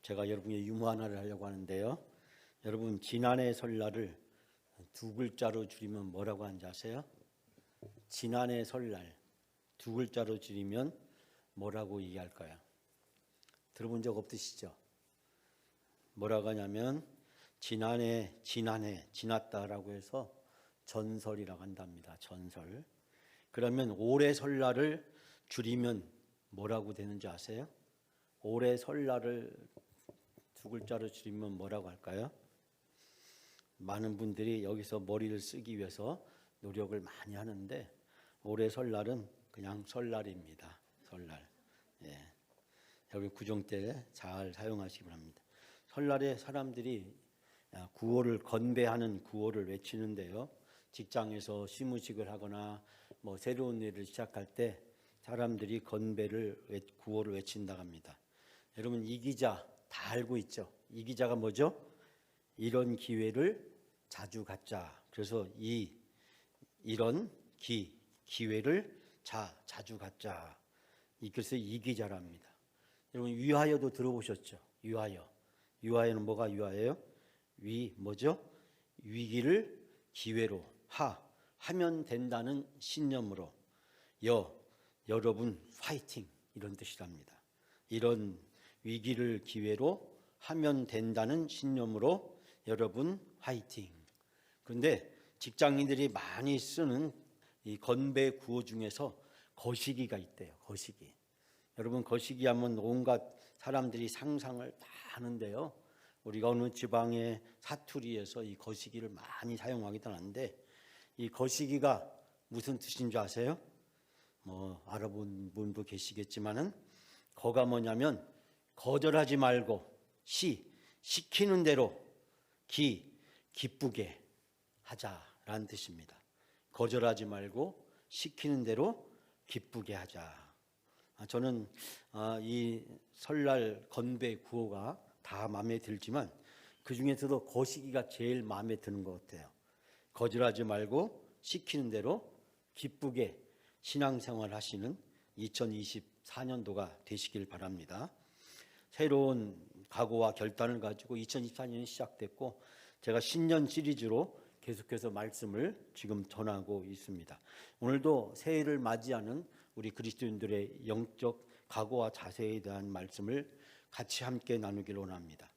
제가 여러분의 유머 하나를 하려고 하는데요. 여러분 지난해 설날을 두 글자로 줄이면 뭐라고 하는지 아세요? 지난해 설날 두 글자로 줄이면 뭐라고 얘기할까요? 들어본 적 없으시죠? 뭐라고 하냐면 지난해 지났다라고 해서 전설이라고 한답니다. 전설. 그러면 올해 설날을 줄이면 뭐라고 되는지 아세요? 올해 설날을 두 글자로 줄이면 뭐라고 할까요? 많은 분들이 여기서 머리를 쓰기 위해서 노력을 많이 하는데 올해 설날은 그냥 설날입니다. 설날. 예. 여러분 구정 때 잘 사용하시기 바랍니다. 설날에 사람들이 구호를 건배하는 구호를 외치는데요. 직장에서 시무식을 하거나 뭐 새로운 일을 시작할 때 사람들이 구호를 외친다고 합니다. 여러분 이 기자 다 알고 있죠? 이 기자가 뭐죠? 이런 기회를 자주 갖자. 그래서 이런 기회를 자주 갖자. 그래서 이 기자랍니다. 여러분 위하여도 들어보셨죠? 위하여는 뭐가 위하여요? 뭐죠? 위기를 기회로 하면 된다는 신념으로 여러분 파이팅 이런 뜻이랍니다. 이런 위기를 기회로 하면 된다는 신념으로 여러분 화이팅. 그런데 직장인들이 많이 쓰는 이 건배 구호 중에서 거시기가 있대요. 거시기. 여러분 거시기 하면 온갖 사람들이 상상을 다 하는데요. 우리가 어느 지방의 사투리에서 이 거시기를 많이 사용하기도 하는데 이 거시기가 무슨 뜻인지 아세요? 뭐 알아본 분도 계시겠지만은 거가 뭐냐면 거절하지 말고 시키는 대로 기쁘게 하자라는 뜻입니다. 거절하지 말고 시키는 대로 기쁘게 하자. 저는 이 설날 건배 구호가 다 마음에 들지만 그 중에서도 거시기가 제일 마음에 드는 것 같아요. 거절하지 말고 시키는 대로 기쁘게 신앙생활 하시는 2024년도가 되시길 바랍니다. 새로운 각오와 결단을 가지고 2024년이 시작됐고 제가 신년 시리즈로 계속해서 말씀을 지금 전하고 있습니다. 오늘도 새해를 맞이하는 우리 그리스도인들의 영적 각오와 자세에 대한 말씀을 같이 함께 나누기를 원합니다.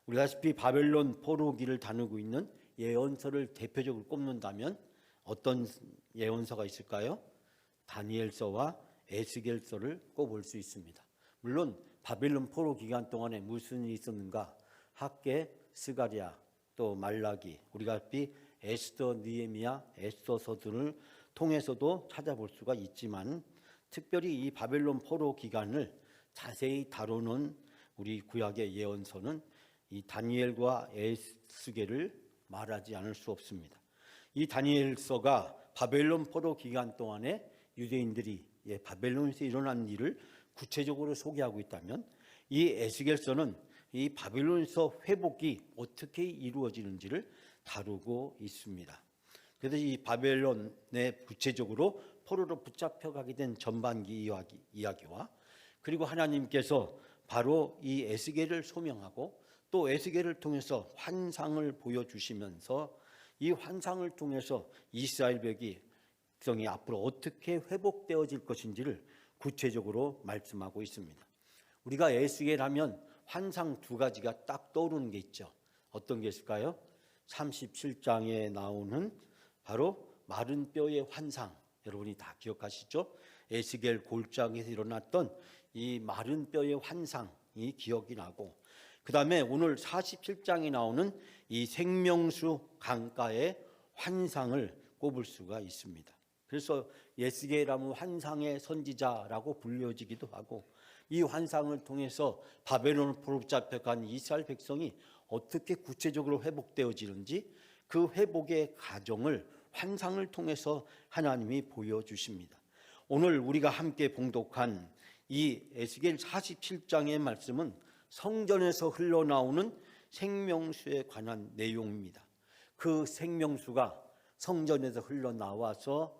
우리가 아시피 바벨론 포로기를 다루고 있는 예언서를 대표적으로 꼽는다면 어떤 예언서가 있을까요? 다니엘서와 에스겔서를 꼽을 수 있습니다. 물론 바벨론 포로 기간 동안에 무슨 일이 있었는가? 학개, 스가랴, 또 말라기, 우리가 아시피 에스더, 느헤미야, 에스더서들을 통해서도 찾아볼 수가 있지만 특별히 이 바벨론 포로 기간을 자세히 다루는 우리 구약의 예언서는 이 다니엘과 에스겔을 말하지 않을 수 없습니다. 이 다니엘서가 바벨론 포로 기간 동안에 유대인들이 바벨론에서 일어난 일을 구체적으로 소개하고 있다면 이 에스겔서는 이 바벨론에서 회복이 어떻게 이루어지는지를 다루고 있습니다. 그래서 이 바벨론에 구체적으로 포로로 붙잡혀가게 된 전반기 이야기와 그리고 하나님께서 바로 이 에스겔을 소명하고 또 에스겔을 통해서 환상을 보여주시면서 이 환상을 통해서 이스라엘 백성이 앞으로 어떻게 회복되어질 것인지를 구체적으로 말씀하고 있습니다. 우리가 에스겔 하면 환상 두 가지가 딱 떠오르는 게 있죠. 어떤 게 있을까요? 37장에 나오는 바로 마른 뼈의 환상. 여러분이 다 기억하시죠? 에스겔 골짜기에서 일어났던 이 마른 뼈의 환상이 기억이 나고 그 다음에 오늘 47장에 나오는 이 생명수 강가의 환상을 꼽을 수가 있습니다. 그래서 에스겔하면 환상의 선지자라고 불려지기도 하고 이 환상을 통해서 바벨론 포로 잡혀간 이스라엘 백성이 어떻게 구체적으로 회복되어지는지 그 회복의 과정을 환상을 통해서 하나님이 보여주십니다. 오늘 우리가 함께 봉독한 이 에스겔 47장의 말씀은 성전에서 흘러나오는 생명수에 관한 내용입니다. 그 생명수가 성전에서 흘러나와서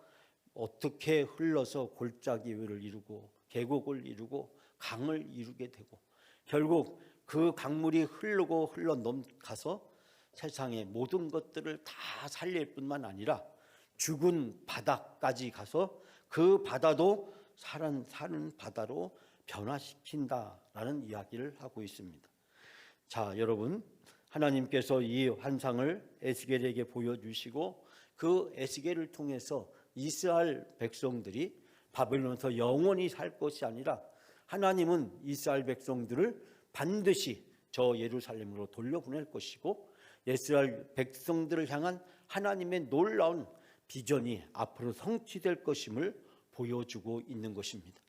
어떻게 흘러서 골짜기를 이루고 계곡을 이루고 강을 이루게 되고 결국 그 강물이 흘러 넘가서 세상의 모든 것들을 다 살릴 뿐만 아니라 죽은 바다까지 가서 그 바다도 사는 바다로 변화시킨다라는 이야기를 하고 있습니다. 자, 여러분, 하나님께서 이 환상을 에스겔에게 보여주시고 그 에스겔을 통해서 이스라엘 백성들이 바벨론에서 영원히 살 것이 아니라 하나님은 이스라엘 백성들을 반드시 저 예루살렘으로 돌려보낼 것이고 이스라엘 백성들을 향한 하나님의 놀라운 비전이 앞으로 성취될 것임을 보여주고 있는 것입니다.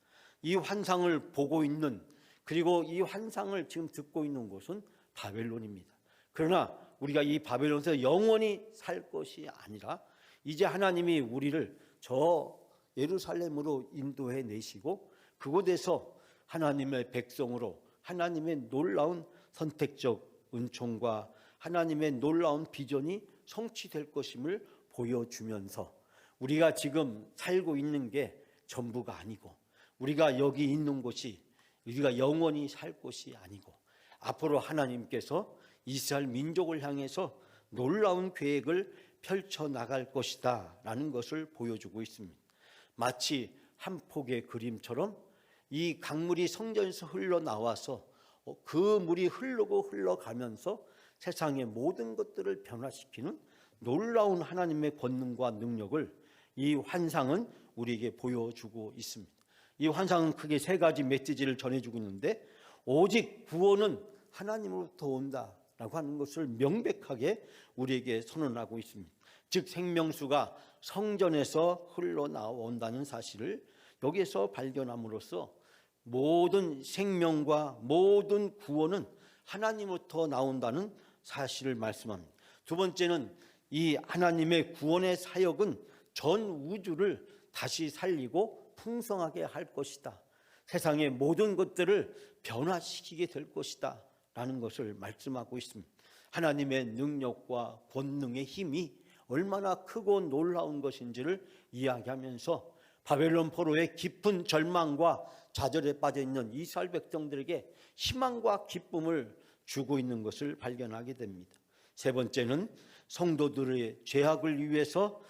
이 환상을 보고 있는, 그리고 이 환상을 지금 듣고 있는 곳은 바벨론입니다. 그러나 우리가 이 바벨론에서 영원히 살 것이 아니라 이제 하나님이 우리를 저 예루살렘으로 인도해 내시고 그곳에서 하나님의 백성으로 하나님의 놀라운 선택적 은총과 하나님의 놀라운 비전이 성취될 것임을 보여주면서 우리가 지금 살고 있는 게 전부가 아니고 우리가 여기 있는 곳이 우리가 영원히 살 곳이 아니고 앞으로 하나님께서 이스라엘 민족을 향해서 놀라운 계획을 펼쳐나갈 것이다 라는 것을 보여주고 있습니다. 마치 한 폭의 그림처럼 이 강물이 성전에서 흘러나와서 그 물이 흘러가면서 세상의 모든 것들을 변화시키는 놀라운 하나님의 권능과 능력을 이 환상은 우리에게 보여주고 있습니다. 이 환상은 크게 세 가지 메시지를 전해주고 있는데 오직 구원은 하나님으로부터 온다라고 하는 것을 명백하게 우리에게 선언하고 있습니다. 즉 생명수가 성전에서 흘러나온다는 사실을 여기서 발견함으로써 모든 생명과 모든 구원은 하나님으로부터 나온다는 사실을 말씀합니다. 두 번째는 이 하나님의 구원의 사역은 전 우주를 다시 살리고 풍성하게 할 것이다. 세상의 모든 것들을 변화시키게 될 것이다 라는 것을 말씀하고 있습니다. 하나님의 능력과 권능의 힘이 얼마나 크고 놀라운 것인지를 이야기하면서 바벨론 포로의 깊은 절망과 좌절에 빠져 있는 이스라엘 백성들에게 희망과 기쁨을 주고 있는 것을 발견하게 됩니다. 세 번째는 성도들의 죄악을 위해서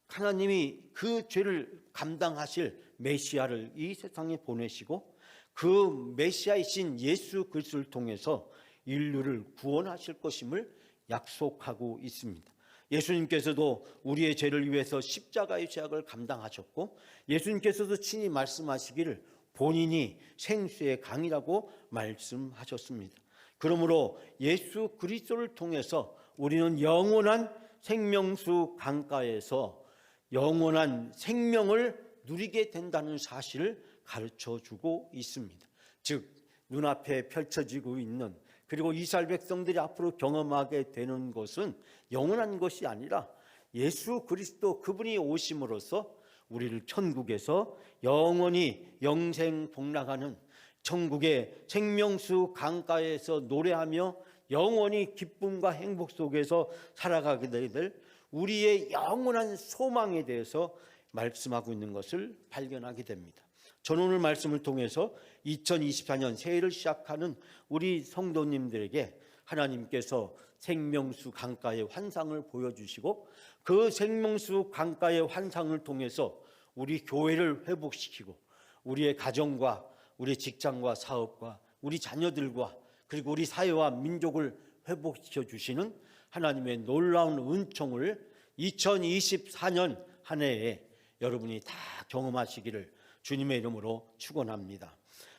하나님이 그 죄를 감당하실 메시아를 이 세상에 보내시고 그 메시아이신 예수 그리스도를 통해서 인류를 구원하실 것임을 약속하고 있습니다. 예수님께서도 우리의 죄를 위해서 십자가의 죄악을 감당하셨고 예수님께서도 친히 말씀하시기를 본인이 생수의 강이라고 말씀하셨습니다. 그러므로 예수 그리스도를 통해서 우리는 영원한 생명수 강가에서 영원한 생명을 누리게 된다는 사실을 가르쳐주고 있습니다. 즉 눈앞에 펼쳐지고 있는 그리고 이스라엘 백성들이 앞으로 경험하게 되는 것은 영원한 것이 아니라 예수 그리스도 그분이 오심으로써 우리를 천국에서 영원히 영생 복락하는 천국의 생명수 강가에서 노래하며 영원히 기쁨과 행복 속에서 살아가게 될 우리의 영원한 소망에 대해서 말씀하고 있는 것을 발견하게 됩니다. 저는 오늘 말씀을 통해서 2024년 새해를 시작하는 우리 성도님들에게 하나님께서 생명수 강가의 환상을 보여주시고 그 생명수 강가의 환상을 통해서 우리 교회를 회복시키고 우리의 가정과 우리 직장과 사업과 우리 자녀들과 그리고 우리 사회와 민족을 회복시켜 주시는 하나님의 놀라운 은총을 2024년 한 해에 여러분이 다 경험하시기를 주님의 이름으로 축원합니다.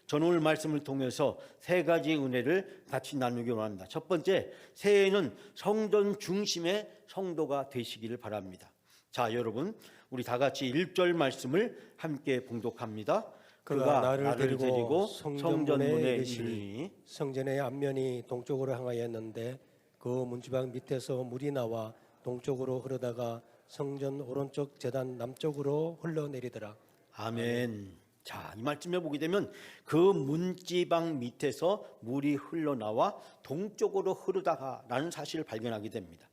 저는 오늘 말씀을 통해서 세 가지 은혜를 같이 나누기 원합니다. 첫 번째, 새해에는 성전 중심의 성도가 되시기를 바랍니다. 자, 여러분, 우리 다 같이 1절 말씀을 함께 봉독합니다. 그가 나를 데리고 성전문에 이르시니 성전의 앞면이 동쪽으로 향하였는데 그 문지방 밑에서 물이 나와 동쪽으로 흐르다가 성전 오른쪽 제단 남쪽으로 흘러내리더라. 아멘. 자, 이 말씀을 보게 되면 그 문지방 밑에서 물이 흘러나와 동쪽으로 흐르다가라는 사실을 발견하게 됩니다.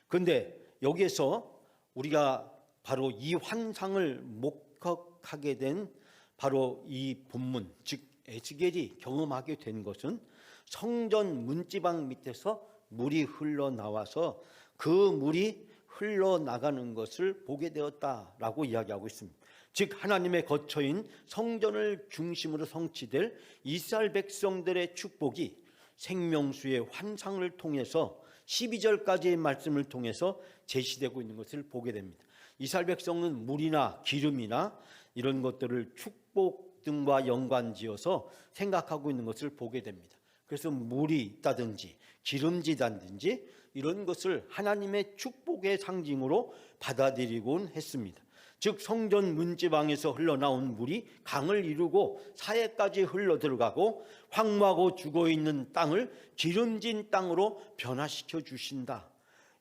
그런데 여기에서 우리가 바로 이 환상을 목격하게 된 바로 이 본문, 즉 에스겔이 경험하게 된 것은 성전 문지방 밑에서 물이 흘러나와서 그 물이 흘러나가는 것을 보게 되었다라고 이야기하고 있습니다. 즉 하나님의 거처인 성전을 중심으로 성취될 이스라엘 백성들의 축복이 생명수의 환상을 통해서 12절까지의 말씀을 통해서 제시되고 있는 것을 보게 됩니다. 이스라엘 백성은 물이나 기름이나 이런 것들을 축복 등과 연관지어서 생각하고 있는 것을 보게 됩니다. 그래서 물이 있다든지 기름지다든지 이런 것을 하나님의 축복의 상징으로 받아들이곤 했습니다. 즉 성전 문지방에서 흘러나온 물이 강을 이루고 사해까지 흘러들어가고 황무하고 죽어있는 땅을 기름진 땅으로 변화시켜 주신다.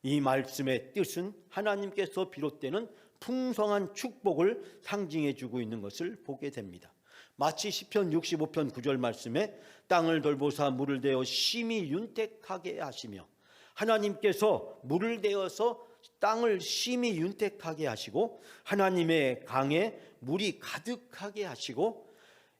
이 말씀의 뜻은 하나님께서 비롯되는 풍성한 축복을 상징해 주고 있는 것을 보게 됩니다. 마치 시편 65편 9절 말씀에 땅을 돌보사 물을 대어 심히 윤택하게 하시며, 하나님께서 물을 대어서 땅을 심히 윤택하게 하시고 하나님의 강에 물이 가득하게 하시고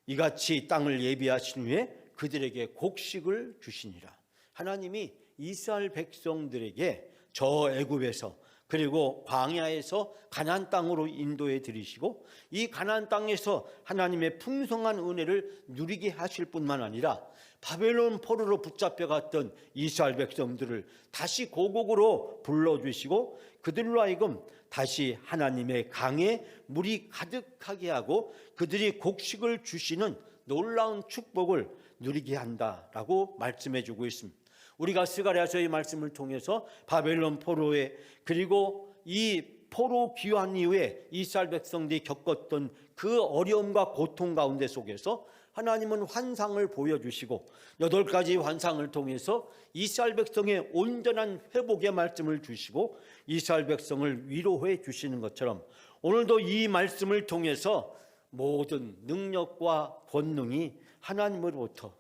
이같이 땅을 예비하신 후에 그들에게 곡식을 주시니라. 하나님이 이스라엘 백성들에게 저 애굽에서 그리고 광야에서 가나안 땅으로 인도해 들이시고 이 가나안 땅에서 하나님의 풍성한 은혜를 누리게 하실 뿐만 아니라 바벨론 포로로 붙잡혀갔던 이스라엘 백성들을 다시 고국으로 불러주시고 그들로 하여금 다시 하나님의 강에 물이 가득하게 하고 그들이 곡식을 주시는 놀라운 축복을 누리게 한다라고 말씀해 주고 있습니다. 우리가 스가랴서의 말씀을 통해서 바벨론 포로에 그리고 이 포로 귀환 이후에 이스라엘 백성들이 겪었던 그 어려움과 고통 가운데 속에서 하나님은 환상을 보여주시고 8가지 환상을 통해서 이스라엘 백성의 온전한 회복의 말씀을 주시고 이스라엘 백성을 위로해 주시는 것처럼 오늘도 이 말씀을 통해서 모든 능력과 권능이 하나님으로부터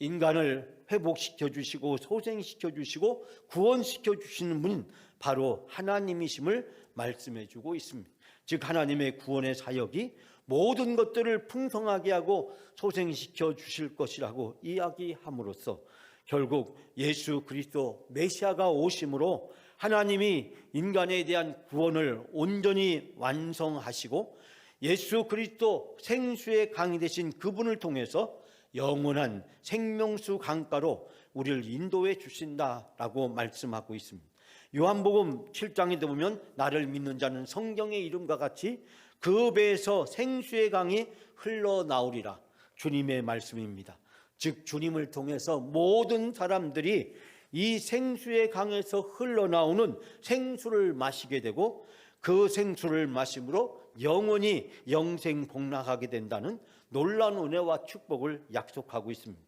인간을 회복시켜 주시고 소생시켜 주시고 구원시켜 주시는 분은 바로 하나님이심을 말씀해 주고 있습니다. 즉 하나님의 구원의 사역이 모든 것들을 풍성하게 하고 소생시켜 주실 것이라고 이야기함으로써 결국 예수 그리스도 메시아가 오심으로 하나님이 인간에 대한 구원을 온전히 완성하시고 예수 그리스도 생수의 강이 되신 그분을 통해서 영원한 생명수 강가로 우리를 인도해 주신다라고 말씀하고 있습니다. 요한복음 7장에 보면 나를 믿는 자는 성경의 이름과 같이 그 배에서 생수의 강이 흘러나오리라. 주님의 말씀입니다. 즉 주님을 통해서 모든 사람들이 이 생수의 강에서 흘러나오는 생수를 마시게 되고 그 생수를 마심으로 영원히 영생복락하게 된다는 놀라운 은혜와 축복을 약속하고 있습니다.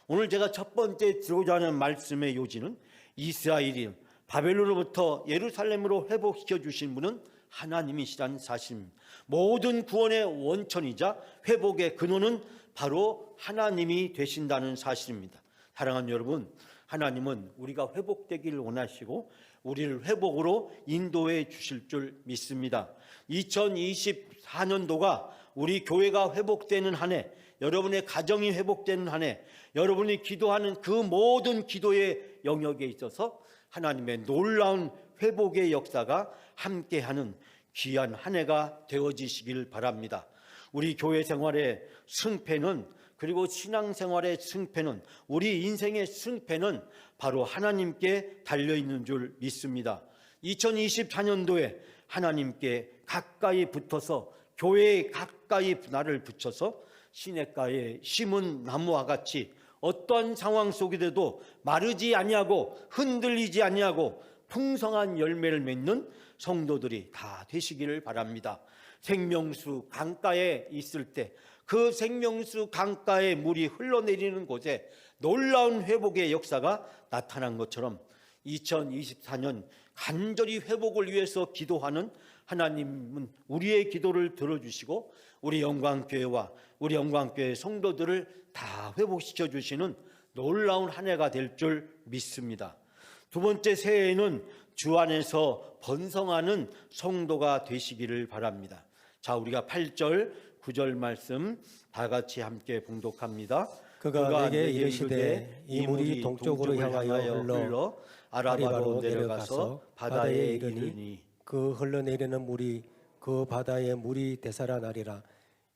오늘 제가 첫 번째 들어오자 하는 말씀의 요지는 이스라엘이 바벨론으로부터 예루살렘으로 회복시켜 주신 분은 하나님이시라는 사실입니다. 모든 구원의 원천이자 회복의 근원은 바로 하나님이 되신다는 사실입니다. 사랑하는 여러분, 하나님은 우리가 회복되기를 원하시고 우리를 회복으로 인도해 주실 줄 믿습니다. 2024년도가 우리 교회가 회복되는 한 해, 여러분의 가정이 회복되는 한 해, 여러분이 기도하는 그 모든 기도의 영역에 있어서 하나님의 놀라운 회복의 역사가 함께하는 귀한 한 해가 되어지시길 바랍니다. 우리 교회 생활의 승패는, 그리고 신앙생활의 승패는, 우리 인생의 승패는 바로 하나님께 달려있는 줄 믿습니다. 2024년도에 하나님께 가까이 붙어서, 교회에 가까이 나를 붙여서 시냇가에 심은 나무와 같이 어떠한 상황 속에도 마르지 아니하고 흔들리지 아니하고 풍성한 열매를 맺는 성도들이 다 되시기를 바랍니다. 생명수 강가에 있을 때 그 생명수 강가에 물이 흘러내리는 곳에 놀라운 회복의 역사가 나타난 것처럼 2024년 간절히 회복을 위해서 기도하는 하나님은 우리의 기도를 들어주시고 우리 영광교회와 우리 영광교회 성도들을 다 회복시켜 주시는 놀라운 한 해가 될 줄 믿습니다. 두 번째 새해에는 주 안에서 번성하는 성도가 되시기를 바랍니다. 자, 우리가 8절 9절 말씀 다 같이 함께 봉독합니다. 그가 내게 이르시되 이 물이 동쪽으로 향하여 흘러 아라바로 내려가서 바다에 이르니 그 흘러내리는 물이 그 바다의 물이 되살아나리라.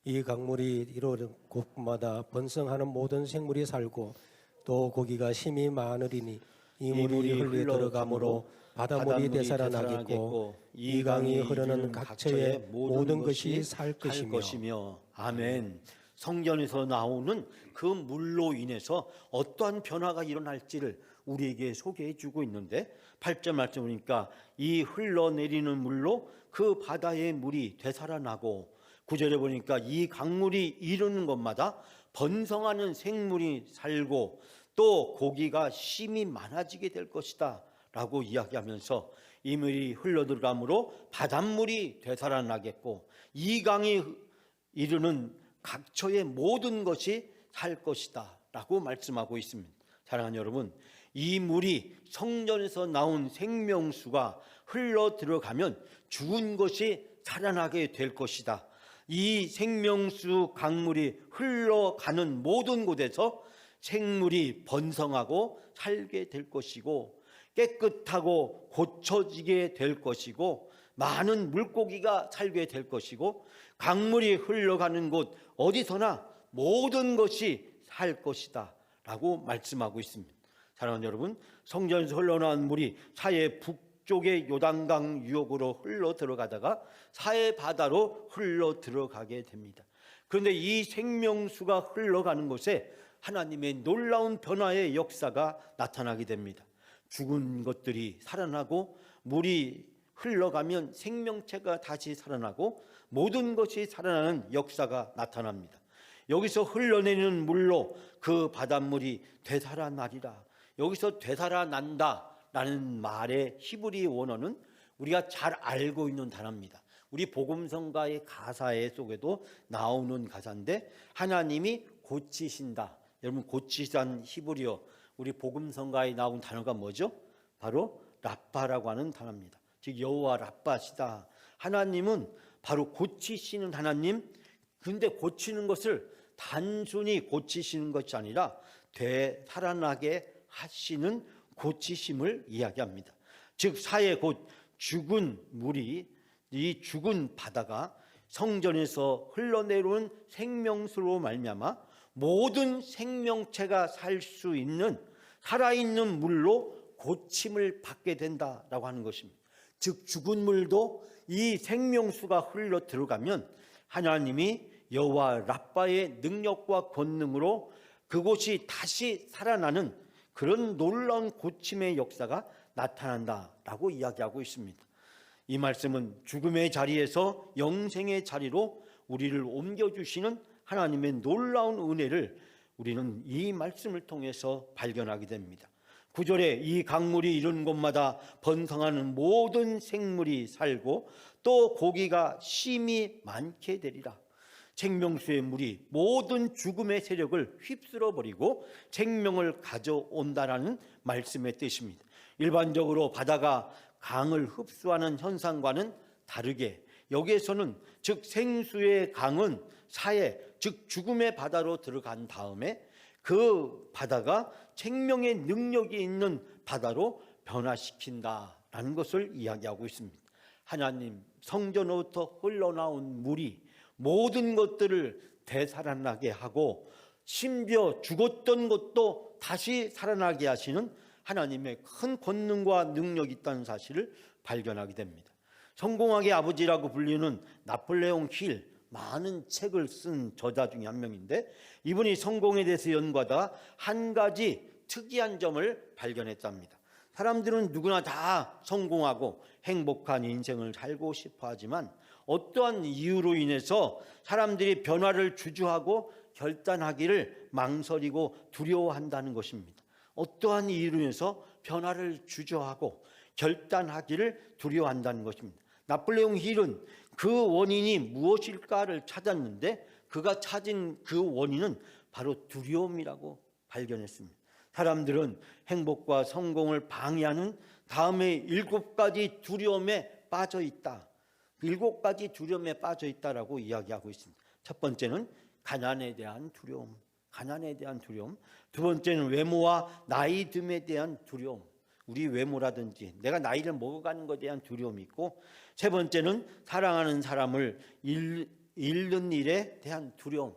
이 강물이 이르는 곳마다 번성하는 모든 생물이 살고 또 고기가 심히 많으리니 이 물이 흘러 들어가므로 바다물이 되살아나겠고 이 강이 흐르는 각처의 모든 것이 살 것이며. 아멘. 성전에서 나오는 그 물로 인해서 어떠한 변화가 일어날지를 우리에게 소개해 주고 있는데 8절 말씀 보니까 이 흘러내리는 물로 그 바다의 물이 되살아나고 9절에 보니까 이 강물이 이르는 곳마다 번성하는 생물이 살고 또 고기가 심히 많아지게 될 것이다 라고 이야기하면서 이 물이 흘러들어가므로 바닷물이 되살아나겠고 이 강이 이르는 각처의 모든 것이 살 것이다 라고 말씀하고 있습니다. 사랑하는 여러분, 이 물이 성전에서 나온 생명수가 흘러 들어가면 죽은 것이 살아나게 될 것이다. 이 생명수 강물이 흘러가는 모든 곳에서 생물이 번성하고 살게 될 것이고 깨끗하고 고쳐지게 될 것이고 많은 물고기가 살게 될 것이고 강물이 흘러가는 곳 어디서나 모든 것이 살 것이다 라고 말씀하고 있습니다. 사랑하는 여러분, 성전에서 흘러나온 물이 사해 북쪽의 요단강 유역으로 흘러 들어가다가 사해 바다로 흘러 들어가게 됩니다. 그런데 이 생명수가 흘러가는 곳에 하나님의 놀라운 변화의 역사가 나타나게 됩니다. 죽은 것들이 살아나고 물이 흘러가면 생명체가 다시 살아나고 모든 것이 살아나는 역사가 나타납니다. 여기서 흘러내리는 물로 그 바닷물이 되살아나리라. 여기서 되살아난다라는 말의 히브리 원어는 우리가 잘 알고 있는 단어입니다. 우리 복음성가의 가사에 속에도 나오는 가사인데 하나님이 고치신다. 여러분, 고치신 히브리어 우리 복음성가에 나온 단어가 뭐죠? 바로 라빠라고 하는 단어입니다. 즉 여호와 라빠시다. 하나님은 바로 고치시는 하나님. 근데 고치는 것을 단순히 고치시는 것이 아니라 되살아나게 하시는 고치심을 이야기합니다. 즉 사해 곧 죽은 물이 이 죽은 바다가 성전에서 흘러내려온 생명수로 말미암아 모든 생명체가 살 수 있는 살아있는 물로 고침을 받게 된다라고 하는 것입니다. 즉 죽은 물도 이 생명수가 흘러 들어가면 하나님이 여호와 라빠의 능력과 권능으로 그곳이 다시 살아나는 그런 놀라운 고침의 역사가 나타난다라고 이야기하고 있습니다. 이 말씀은 죽음의 자리에서 영생의 자리로 우리를 옮겨주시는 하나님의 놀라운 은혜를 우리는 이 말씀을 통해서 발견하게 됩니다. 9절에 이 강물이 이른 곳마다 번성하는 모든 생물이 살고 또 고기가 심히 많게 되리라. 생명수의 물이 모든 죽음의 세력을 휩쓸어 버리고 생명을 가져온다라는 말씀의 뜻입니다. 일반적으로 바다가 강을 흡수하는 현상과는 다르게 여기에서는 즉 생수의 강은 사해 즉 죽음의 바다로 들어간 다음에 그 바다가 생명의 능력이 있는 바다로 변화시킨다라는 것을 이야기하고 있습니다. 하나님 성전으로부터 흘러나온 물이 모든 것들을 되살아나게 하고 심지어 죽었던 것도 다시 살아나게 하시는 하나님의 큰 권능과 능력이 있다는 사실을 발견하게 됩니다. 성공학의 아버지라고 불리는 나폴레옹 힐, 많은 책을 쓴 저자 중에 한 명인데 이분이 성공에 대해서 연구하다 한 가지 특이한 점을 발견했답니다. 사람들은 누구나 다 성공하고 행복한 인생을 살고 싶어 하지만 어떠한 이유로 인해서 사람들이 변화를 주저하고 결단하기를 망설이고 두려워한다는 것입니다. 어떠한 이유로 인해서 변화를 주저하고 결단하기를 두려워한다는 것입니다. 나폴레옹 힐은 그 원인이 무엇일까를 찾았는데 그가 찾은 그 원인은 바로 두려움이라고 발견했습니다. 사람들은 행복과 성공을 방해하는 다음에 7가지 두려움에 빠져 있다. 7가지 두려움에 빠져 있다라고 이야기하고 있습니다. 첫 번째는 가난에 대한 두려움, 가난에 대한 두려움. 두 번째는 외모와 나이 듦에 대한 두려움. 우리 외모라든지 내가 나이를 먹어가는 것에 대한 두려움이 있고, 세 번째는 사랑하는 사람을 잃는 일에 대한 두려움.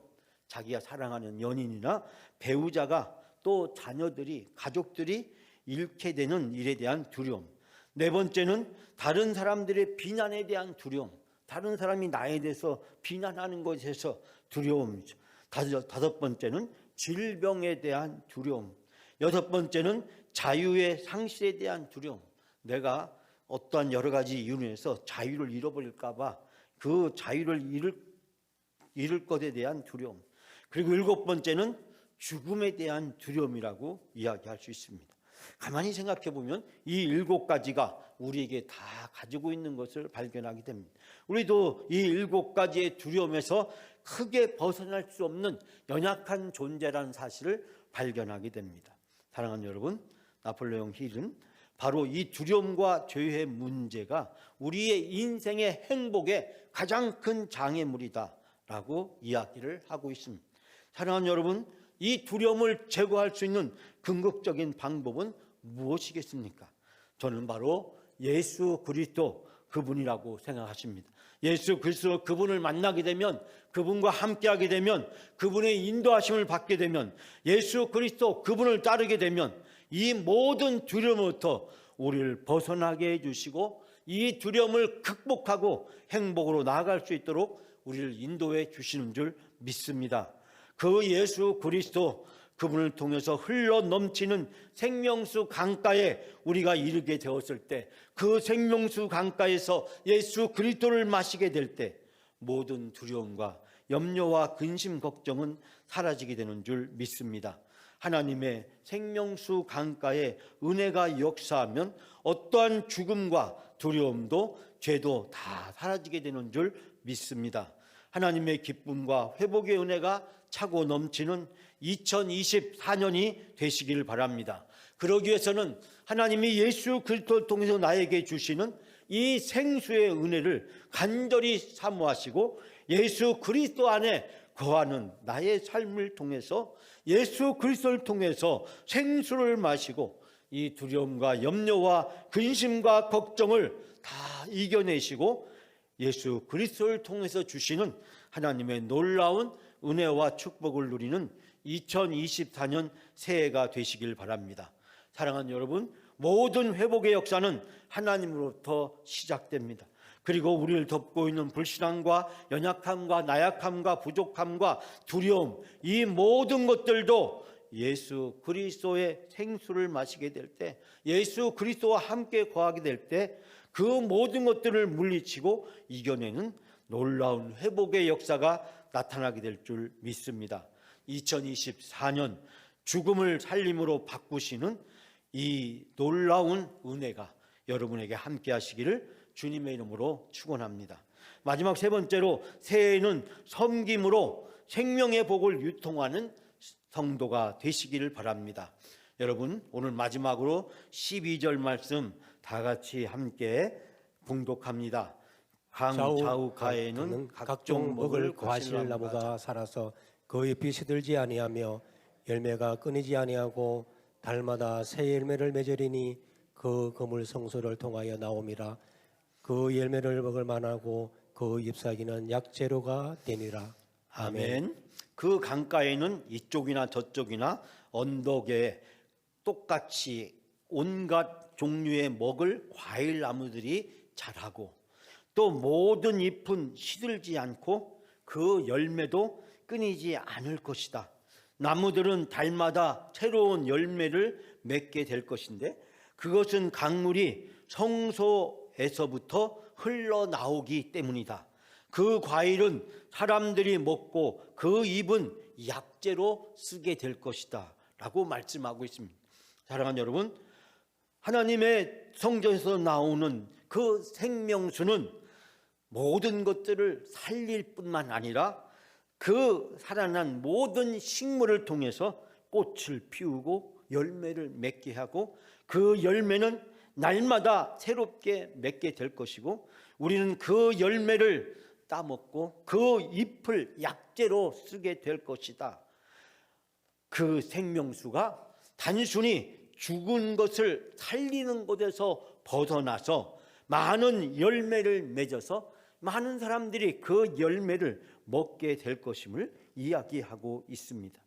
자기가 사랑하는 연인이나 배우자가 또 자녀들이, 가족들이 잃게 되는 일에 대한 두려움. 네 번째는 다른 사람들의 비난에 대한 두려움. 다른 사람이 나에 대해서 비난하는 것에서 두려움이죠. 다섯 번째는 질병에 대한 두려움. 여섯 번째는 자유의 상실에 대한 두려움. 내가 어떠한 여러 가지 이유로 해서 자유를 잃어버릴까 봐 그 자유를 잃을 것에 대한 두려움. 그리고 일곱 번째는 죽음에 대한 두려움이라고 이야기할 수 있습니다. 가만히 생각해 보면 이 일곱 가지가 우리에게 다 가지고 있는 것을 발견하게 됩니다. 우리도 이 일곱 가지의 두려움에서 크게 벗어날 수 없는 연약한 존재라는 사실을 발견하게 됩니다. 사랑하는 여러분, 나폴레옹 힐은 바로 이 두려움과 죄의 문제가 우리의 인생의 행복의 가장 큰 장애물이다라고 이야기를 하고 있습니다. 사랑하는 여러분, 이 두려움을 제거할 수 있는 궁극적인 방법은 무엇이겠습니까? 저는 바로 예수 그리스도 그분이라고 생각하십니다. 예수 그리스도 그분을 만나게 되면, 그분과 함께하게 되면, 그분의 인도하심을 받게 되면, 예수 그리스도 그분을 따르게 되면 이 모든 두려움부터 우리를 벗어나게 해주시고 이 두려움을 극복하고 행복으로 나아갈 수 있도록 우리를 인도해 주시는 줄 믿습니다. 그 예수 그리스도 그분을 통해서 흘러 넘치는 생명수 강가에 우리가 이르게 되었을 때, 그 생명수 강가에서 예수 그리스도를 마시게 될 때 모든 두려움과 염려와 근심 걱정은 사라지게 되는 줄 믿습니다. 하나님의 생명수 강가에 은혜가 역사하면 어떠한 죽음과 두려움도 죄도 다 사라지게 되는 줄 믿습니다. 하나님의 기쁨과 회복의 은혜가 차고 넘치는 2024년이 되시길 바랍니다. 그러기 위해서는 하나님이 예수 그리스도를 통해서 나에게 주시는 이 생수의 은혜를 간절히 사모하시고 예수 그리스도 안에 거하는 나의 삶을 통해서 예수 그리스도를 통해서 생수를 마시고 이 두려움과 염려와 근심과 걱정을 다 이겨내시고 예수 그리스도를 통해서 주시는 하나님의 놀라운 은혜와 축복을 누리는 2024년 새해가 되시길 바랍니다. 사랑하는 여러분, 모든 회복의 역사는 하나님으로부터 시작됩니다. 그리고 우리를 덮고 있는 불신앙과 연약함과 나약함과 부족함과 두려움, 이 모든 것들도 예수 그리스도의 생수를 마시게 될 때, 예수 그리스도와 함께 거하게 될 때 그 모든 것들을 물리치고 이겨내는 놀라운 회복의 역사가 나타나게 될 줄 믿습니다. 2024년 죽음을 살림으로 바꾸시는 이 놀라운 은혜가 여러분에게 함께 하시기를 주님의 이름으로 축원합니다. 마지막 세 번째로, 새해에는 섬김으로 생명의 복을 유통하는 성도가 되시기를 바랍니다. 여러분, 오늘 마지막으로 12절 말씀 다 같이 함께 봉독합니다. 좌우가에는 각종 먹을 과실나무가 살아서 그의 빛이 들지 아니하며 열매가 끊이지 아니하고 달마다 새 열매를 맺으리니 그 그물 성소를 통하여 나옴이라. 그 열매를 먹을 만하고 그 잎사귀는 약재료가 되니라. 아멘. 그 강가에는 이쪽이나 저쪽이나 언덕에 똑같이 온갖 종류의 먹을 과일 나무들이 자라고, 또 모든 잎은 시들지 않고 그 열매도 끊이지 않을 것이다. 나무들은 달마다 새로운 열매를 맺게 될 것인데, 그것은 강물이 성소에서부터 흘러나오기 때문이다. 그 과일은 사람들이 먹고 그 잎은 약재로 쓰게 될 것이다 라고 말씀하고 있습니다. 사랑하는 여러분, 하나님의 성전에서 나오는 그 생명수는 모든 것들을 살릴 뿐만 아니라 그 살아난 모든 식물을 통해서 꽃을 피우고 열매를 맺게 하고, 그 열매는 날마다 새롭게 맺게 될 것이고, 우리는 그 열매를 따먹고 그 잎을 약재로 쓰게 될 것이다. 그 생명수가 단순히 죽은 것을 살리는 것에서 벗어나서 많은 열매를 맺어서 많은 사람들이 그 열매를 먹게 될 것임을 이야기하고 있습니다.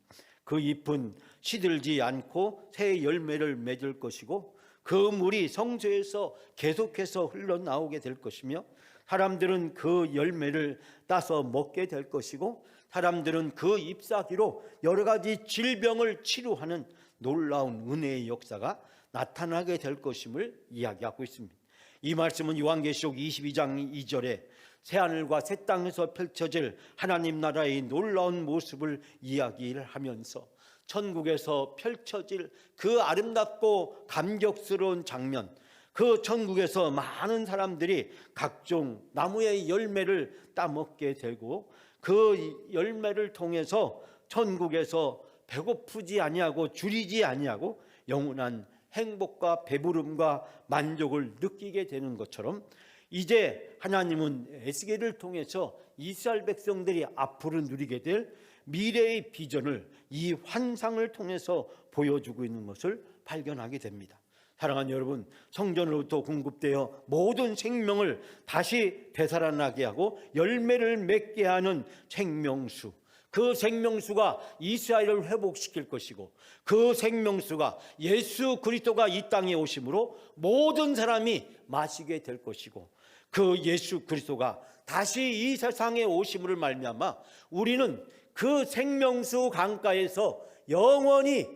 그 잎은 시들지 않고 새 열매를 맺을 것이고 그 물이 성소에서 계속해서 흘러나오게 될 것이며 사람들은 그 열매를 따서 먹게 될 것이고 사람들은 그 잎사귀로 여러 가지 질병을 치료하는 놀라운 은혜의 역사가 나타나게 될 것임을 이야기하고 있습니다. 이 말씀은 요한계시록 22장 2절에 새하늘과 새 땅에서 펼쳐질 하나님 나라의 놀라운 모습을 이야기를 하면서 천국에서 펼쳐질 그 아름답고 감격스러운 장면, 그 천국에서 많은 사람들이 각종 나무의 열매를 따먹게 되고 그 열매를 통해서 천국에서 배고프지 아니하고 줄이지 아니하고 영원한 행복과 배부름과 만족을 느끼게 되는 것처럼 이제 하나님은 에스겔을 통해서 이스라엘 백성들이 앞으로 누리게 될 미래의 비전을 이 환상을 통해서 보여주고 있는 것을 발견하게 됩니다. 사랑하는 여러분, 성전으로부터 공급되어 모든 생명을 다시 되살아나게 하고 열매를 맺게 하는 생명수, 그 생명수가 이스라엘을 회복시킬 것이고 그 생명수가 예수 그리스도가 이 땅에 오심으로 모든 사람이 마시게 될 것이고 그 예수 그리스도가 다시 이 세상에 오심으로 말미암아 우리는 그 생명수 강가에서 영원히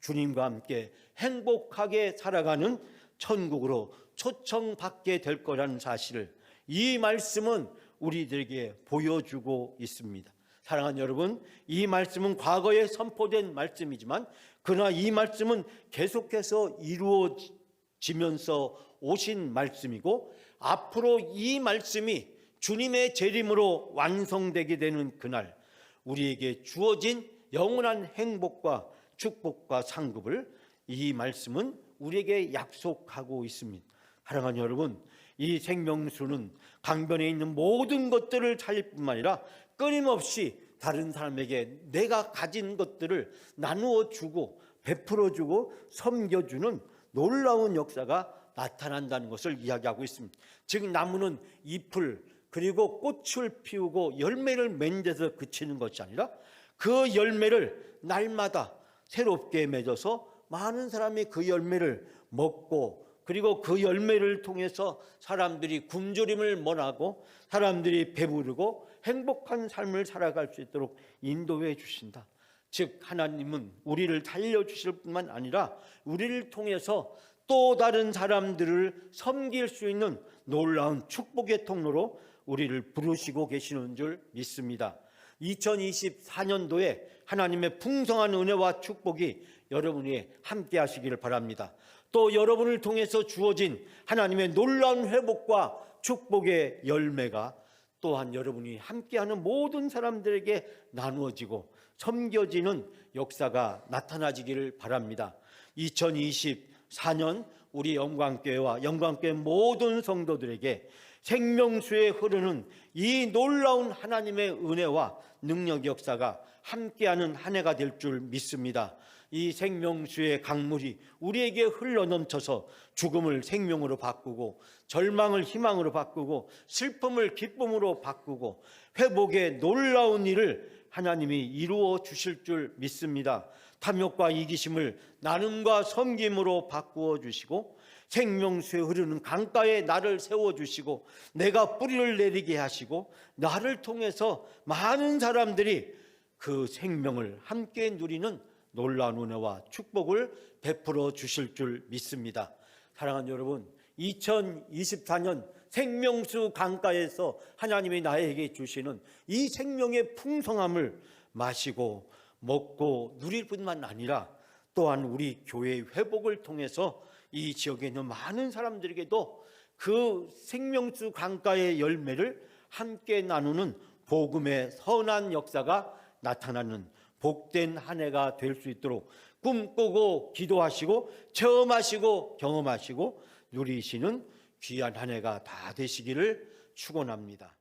주님과 함께 행복하게 살아가는 천국으로 초청받게 될 거라는 사실을 이 말씀은 우리들에게 보여주고 있습니다. 사랑하는 여러분, 이 말씀은 과거에 선포된 말씀이지만 그러나 이 말씀은 계속해서 이루어지면서 오신 말씀이고 앞으로 이 말씀이 주님의 재림으로 완성되게 되는 그날 우리에게 주어진 영원한 행복과 축복과 상급을 이 말씀은 우리에게 약속하고 있습니다. 사랑하는 여러분, 이 생명수는 강변에 있는 모든 것들을 살릴 뿐만 아니라 끊임없이 다른 사람에게 내가 가진 것들을 나누어 주고 베풀어 주고 섬겨주는 놀라운 역사가 나타난다는 것을 이야기하고 있습니다. 즉 나무는 잎을 그리고 꽃을 피우고 열매를 맺는 데서 그치는 것이 아니라 그 열매를 날마다 새롭게 맺어서 많은 사람이 그 열매를 먹고 그리고 그 열매를 통해서 사람들이 굶주림을 면하고 사람들이 배부르고 행복한 삶을 살아갈 수 있도록 인도해 주신다. 즉 하나님은 우리를 살려주실 뿐만 아니라 우리를 통해서 또 다른 사람들을 섬길 수 있는 놀라운 축복의 통로로 우리를 부르시고 계시는 줄 믿습니다. 2024년도에 하나님의 풍성한 은혜와 축복이 여러분이 함께 하시기를 바랍니다. 또 여러분을 통해서 주어진 하나님의 놀라운 회복과 축복의 열매가 또한 여러분이 함께하는 모든 사람들에게 나누어지고 섬겨지는 역사가 나타나지기를 바랍니다. 2024년 우리 영광교회와 영광교회 모든 성도들에게 생명수에 흐르는 이 놀라운 하나님의 은혜와 능력 역사가 함께하는 한 해가 될 줄 믿습니다. 이 생명수의 강물이 우리에게 흘러넘쳐서 죽음을 생명으로 바꾸고 절망을 희망으로 바꾸고 슬픔을 기쁨으로 바꾸고 회복의 놀라운 일을 하나님이 이루어 주실 줄 믿습니다. 탐욕과 이기심을 나눔과 섬김으로 바꾸어 주시고 생명수에 흐르는 강가에 나를 세워주시고 내가 뿌리를 내리게 하시고 나를 통해서 많은 사람들이 그 생명을 함께 누리는 놀라운 은혜와 축복을 베풀어 주실 줄 믿습니다. 사랑하는 여러분, 2024년 생명수 강가에서 하나님이 나에게 주시는 이 생명의 풍성함을 마시고 먹고 누릴 뿐만 아니라 또한 우리 교회의 회복을 통해서 이 지역에 있는 많은 사람들에게도 그 생명수 강가의 열매를 함께 나누는 복음의 선한 역사가 나타나는 복된 한 해가 될 수 있도록 꿈꾸고 기도하시고 체험하시고 경험하시고 누리시는 귀한 한 해가 다 되시기를 축원합니다.